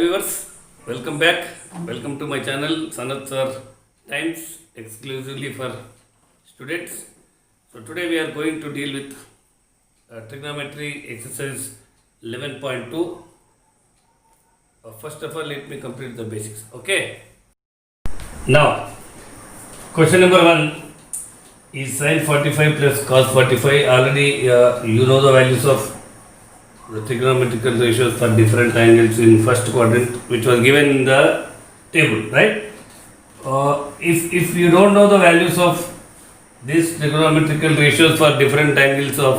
viewers, welcome back. Welcome to my channel Sanath Sir Times exclusively for students. So today we are going to deal with trigonometry exercise 11.2. First of all, let me complete the basics. Okay. Now, question number 1 is sin 45 plus cos 45. Already you know the values of the trigonometrical ratios for different angles in first quadrant, which was given in the table, right? If you don't know the values of these trigonometrical ratios for different angles of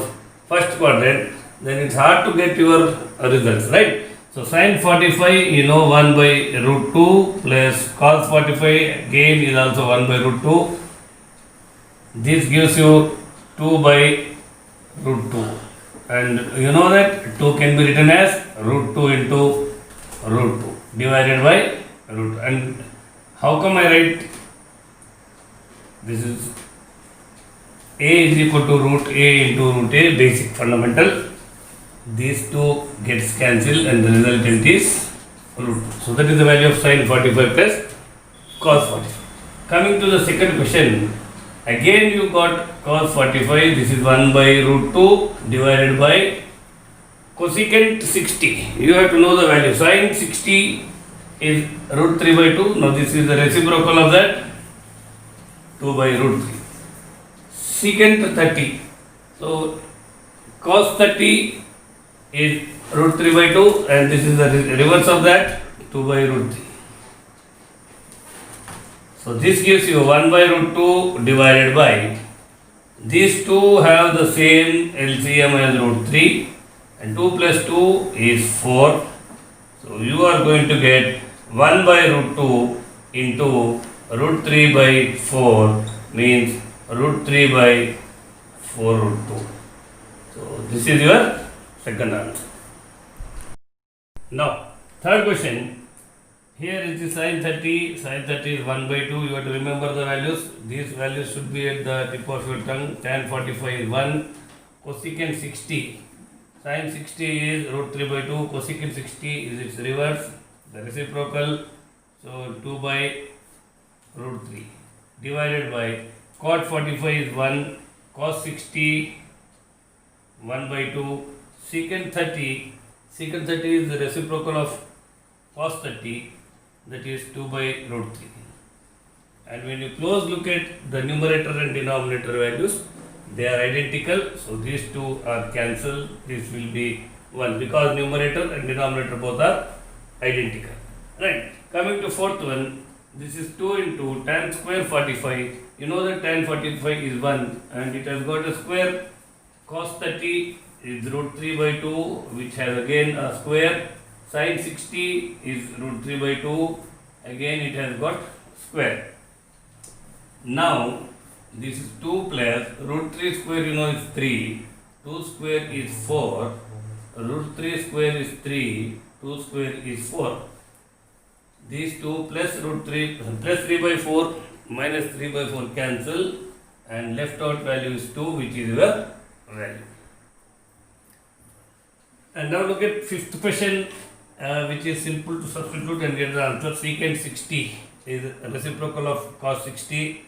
first quadrant, then it's hard to get your results, right? So sin 45, you know, 1 by root 2 plus cos 45 again is also 1 by root 2. This gives you 2 by root 2. And you know that 2 can be written as root 2 into root 2 divided by root 2. And how come I write this is a is equal to root a into root a, basic fundamental. These two gets cancelled and the resultant is root 2. So that is the value of sin 45 plus cos 45. Coming to the second question, again you got cos 45, this is 1 by root 2 divided by cosecant 60. You have to know the value. Sin 60 is root 3 by 2. Now this is the reciprocal of that, 2 by root 3. Secant 30. So cos 30 is root 3 by 2 and this is the reverse of that, 2 by root 3. So this gives you 1 by root 2 divided by, these two have the same LCM as root 3 and 2 plus 2 is 4. So you are going to get 1 by root 2 into root 3 by 4 means root 3 by 4 root 2. So this is your second answer. Now third question. Here is the sin 30 is 1 by 2, you have to remember the values. These values should be at the tip of your tongue. Tan 45 is 1, cosecant 60, sin 60 is root 3 by 2, cosecant 60 is its reverse, the reciprocal, so 2 by root 3, divided by cot 45 is 1, cos 60 1 by 2, secant 30 is the reciprocal of cos 30, that is 2 by root 3. And when you close look at the numerator and denominator values, they are identical. So these two are cancelled. This will be 1 because numerator and denominator both are identical. Right. Coming to fourth one, this is 2 into tan square 45. You know that tan 45 is 1 and it has got a square. Cos 30 is root 3 by 2, which has again a square. Sin 60 is root 3 by 2, again it has got square. Now this is 2 plus root 3 square, you know, is 3, 2 square is 4, root 3 square is 3, 2 square is 4. These 2 plus root 3 plus 3 by 4 minus 3 by 4 cancel and left out value is 2, which is your value. And now look at fifth question, which is simple to substitute and get the answer. Secant 60 is reciprocal of cos 60.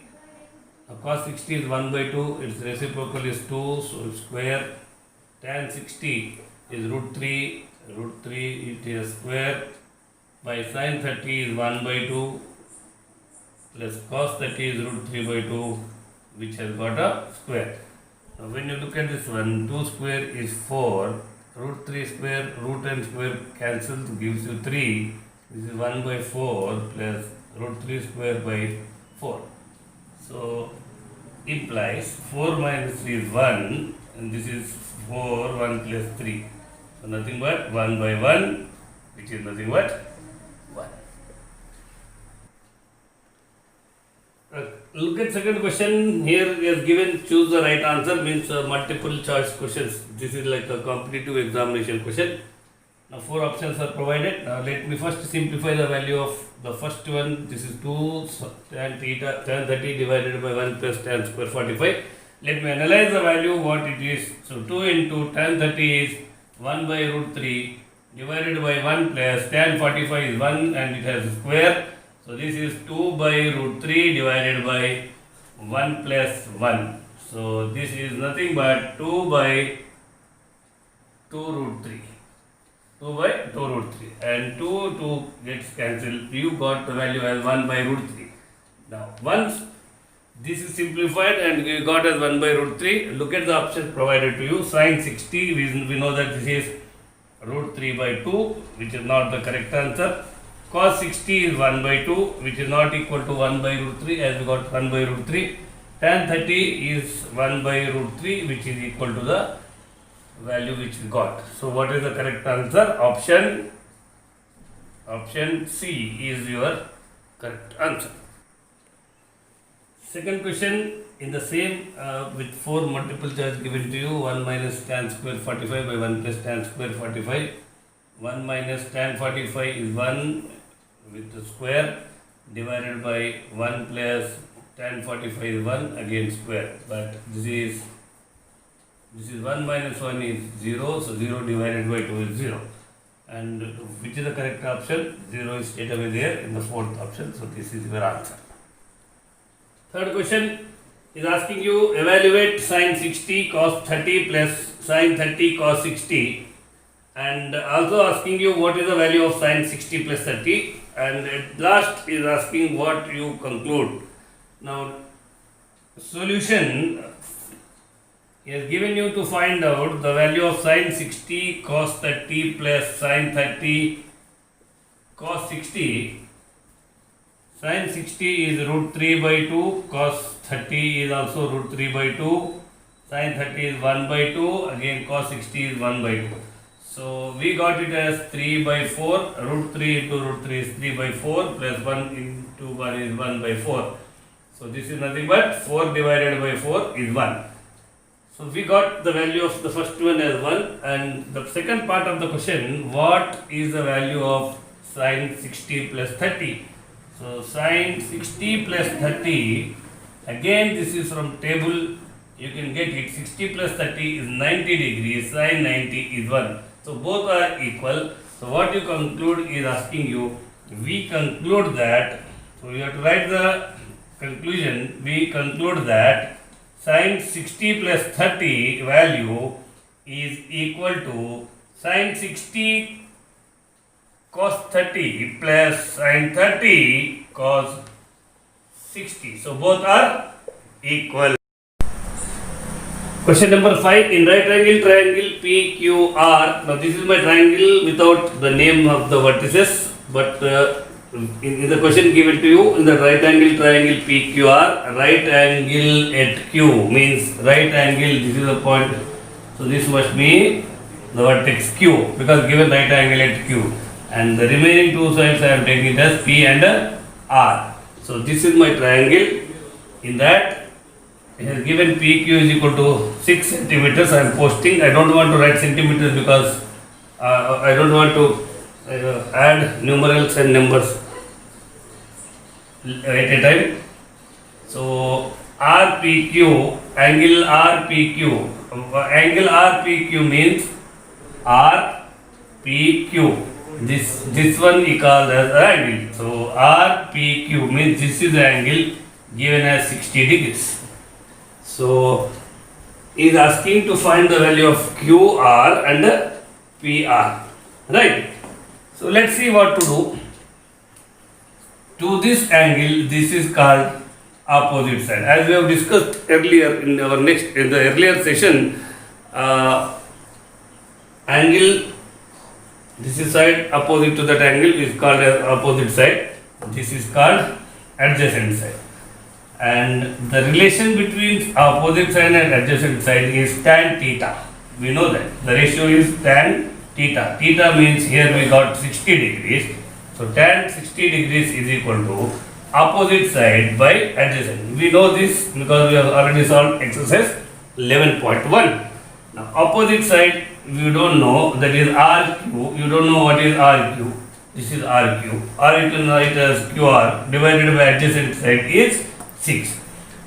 Cos 60 is 1 by 2, its reciprocal is 2, so square. Tan 60 is root 3 it is square. By sin 30 is 1 by 2 plus cos 30 is root 3 by 2, which has got a square. Now when you look at this one, 2 square is 4. Root 3 square, root and square cancels, gives you 3. This is 1 by 4 plus root 3 square by 4. So implies 4 minus 3 is 1 and this is 4, 1 plus 3. So nothing but 1 by 1, which is nothing but 1. Look at second question. Here we have given choose the right answer, means multiple choice questions. This is like a competitive examination question. Now 4 options are provided. Now let me first simplify the value of the first one. This is 2 tan 30 divided by 1 plus tan square 45. Let me analyze the value what it is. So 2 into tan 30 is 1 by root 3 divided by 1 plus tan 45 is 1 and it has a square. So this is 2 by root 3 divided by 1 plus 1. So this is nothing but 2 by 2 root 3. 2 by 2 root 3 and 2 gets cancelled. You got the value as 1 by root 3. Now once this is simplified and we got as 1 by root 3, look at the option provided to you. Sin 60, we know that this is root 3 by 2, which is not the correct answer. Cos 60 is 1 by 2, which is not equal to 1 by root 3, as we got 1 by root 3. Tan 30 is 1 by root 3, which is equal to the value which we got. So what is the correct answer? Option C is your correct answer. Second question in the same with 4 multiple choice given to you. 1 minus tan square 45 by 1 plus tan square 45. 1 minus tan 45 is 1 with the square divided by 1 plus tan 45 is 1 again square. But this is 1 minus 1 is 0, so 0 divided by 2 is 0. And which is the correct option? 0 is straight away there in the fourth option, so this is your answer. Third question is asking you evaluate sin 60 cos 30 plus sin 30 cos 60, and also asking you what is the value of sin 60 plus 30, and at last is asking what you conclude. Now solution is given you to find out the value of sin 60 cos 30 plus sin 30 cos 60. Sin 60 is root 3 by 2, cos 30 is also root 3 by 2, sin 30 is 1 by 2, again cos 60 is 1 by 2. So we got it as 3 by 4, root 3 into root 3 is 3 by 4 plus 1 into 1 is 1 by 4. So this is nothing but 4 divided by 4 is 1. So we got the value of the first one as 1, and the second part of the question, what is the value of sin 60 plus 30? So sin 60 plus 30, again this is from table, you can get it. 60 plus 30 is 90 degrees, sin 90 is 1. So both are equal. So what you conclude is asking you, we conclude that, so you have to write the conclusion, we conclude that sin 60 plus 30 value is equal to sin 60 cos 30 plus sin 30 cos 60. So both are equal. Question number 5. In right angle triangle PQR. Now this is my triangle without the name of the vertices, but in the question given to you, in the right angle triangle PQR, right angle at Q means right angle, this is the point, so this must be the vertex Q, because given right angle at Q, and the remaining two sides I am taking it as P and R. So this is my triangle. In that it has given PQ is equal to 6 centimeters. I am posting, I don't want to write centimeters because I don't want to add numerals and numbers at a time. So RPQ, angle RPQ, angle RPQ means RPQ. This one we call as angle. So RPQ means this is the angle given as 60 degrees. So is asking to find the value of QR and PR, right? So let's see what to do. To this angle, this is called opposite side. As we have discussed earlier in the earlier session, angle, this is side opposite to that angle is called as opposite side. This is called adjacent side. And the relation between opposite side and adjacent side is tan theta. We know that. The ratio is tan theta. Theta means here we got 60 degrees. So tan 60 degrees is equal to opposite side by adjacent. We know this because we have already solved exercise 11.1. Now opposite side we don't know, that is RQ. You don't know what is RQ. This is RQ. R you can write as QR divided by adjacent side is 6.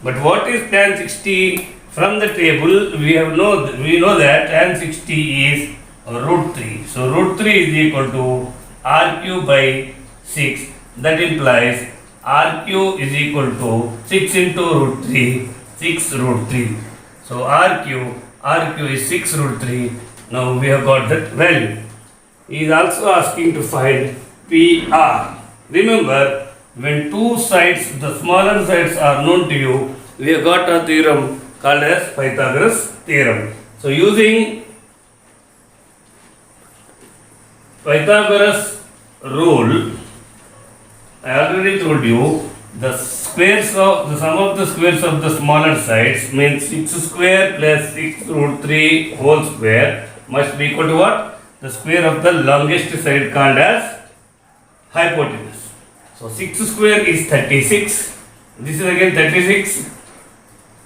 But what is tan 60? From the table we know that tan 60 is root 3. So root 3 is equal to r cube by 6. That implies r cube is equal to 6 into root 3, 6 root 3. So r cube is 6 root 3. Now we have got that value. He is also asking to find PR. Remember, when two sides, the smaller sides are known to you, we have got a theorem called as Pythagoras theorem. So using Pythagoras rule, I already told you the sum of the squares of the smaller sides means 6 square plus 6 root 3 whole square must be equal to what? The square of the longest side called as hypotenuse. So 6 square is 36. This is again 36.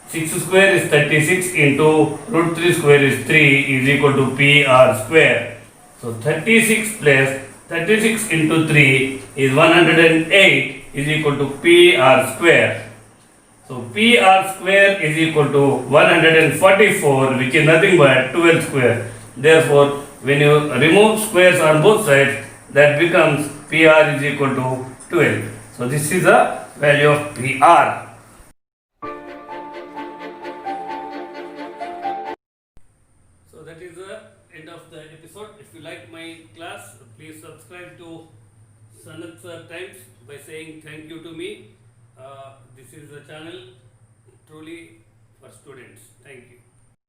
6 square is 36 into root 3 square is 3 is equal to PR square. So 36 plus 36 into 3 is 108 is equal to PR square. So PR square is equal to 144, which is nothing but 12 square. Therefore, when you remove squares on both sides, that becomes PR is equal to 12. So this is the value of PR. So that is the end of the episode. If you like my class, please subscribe to Sanat Sir Times by saying thank you to me. This is the channel truly for students. Thank you.